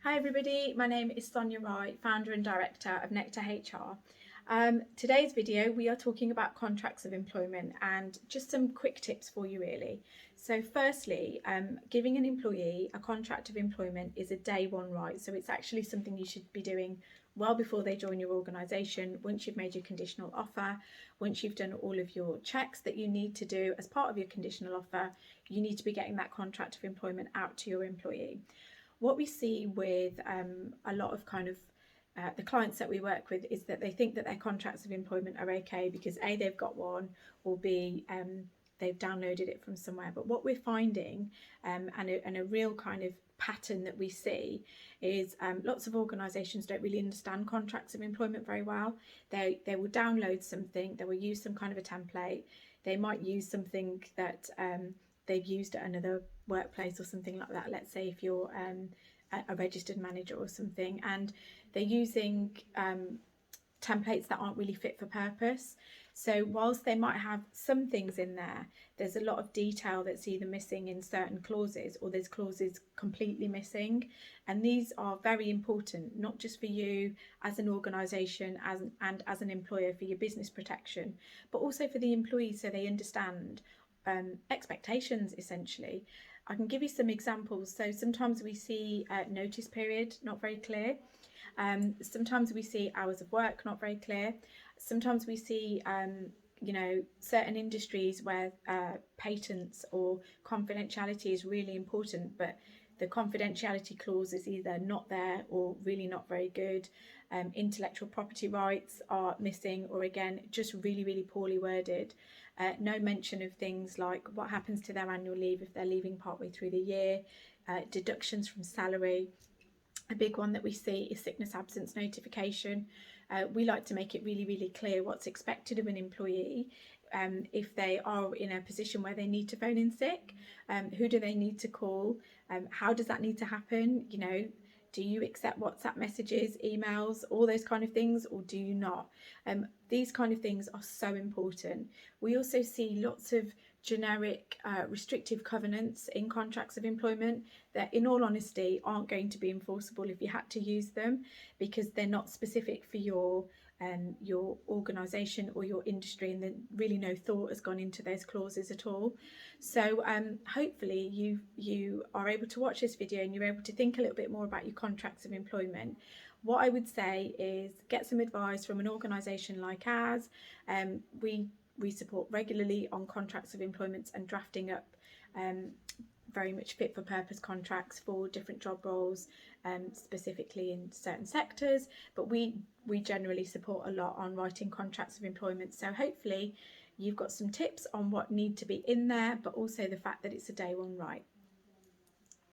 Hi everybody, my name is Sonia Wright, founder and director of Nectar HR. Today's video we are talking about contracts of employment and just some quick tips for you really. So firstly, giving an employee a contract of employment is a day one right, so it's actually something you should be doing well before they join your organisation. Once you've made your conditional offer, once you've done all of your checks that you need to do as part of your conditional offer, you need to be getting that contract of employment out to your employee. What we see with a lot of the clients that we work with is that they think that their contracts of employment are okay because A, they've got one, or B, they've downloaded it from somewhere. But what we're finding and a real kind of pattern that we see is lots of organisations don't really understand contracts of employment very well. They will download something, they will use some kind of a template, they might use something that they've used at another workplace or something like that. Let's say if you're a registered manager or something, and they're using templates that aren't really fit for purpose. So whilst they might have some things in there, there's a lot of detail that's either missing in certain clauses or there's clauses completely missing. And these are very important, not just for you as an organisation and as an employer for your business protection, but also for the employees so they understand expectations essentially. I can give you some examples. So sometimes we see notice period not very clear. Sometimes we see hours of work not very clear. Sometimes we see certain industries where patents or confidentiality is really important, but the confidentiality clause is either not there or really not very good. Intellectual property rights are missing, or again just really poorly worded. No mention of things like what happens to their annual leave if they're leaving partway through the year, deductions from salary. A big one that we see is sickness absence notification. We like to make it really clear what's expected of an employee. If they are in a position where they need to phone in sick, who do they need to call? How does that need to happen? Do you accept WhatsApp messages, emails, all those kind of things, or do you not? These kind of things are so important. We also see lots of generic restrictive covenants in contracts of employment that in all honesty aren't going to be enforceable if you had to use them, because they're not specific for your organisation or your industry, and then really no thought has gone into those clauses at all. So hopefully you are able to watch this video and you're able to think a little bit more about your contracts of employment. What I would say is get some advice from an organisation like ours. We support regularly on contracts of employment and drafting up very much fit for purpose contracts for different job roles, specifically in certain sectors, but we generally support a lot on writing contracts of employment. So hopefully you've got some tips on what need to be in there, but also the fact that it's a day one right.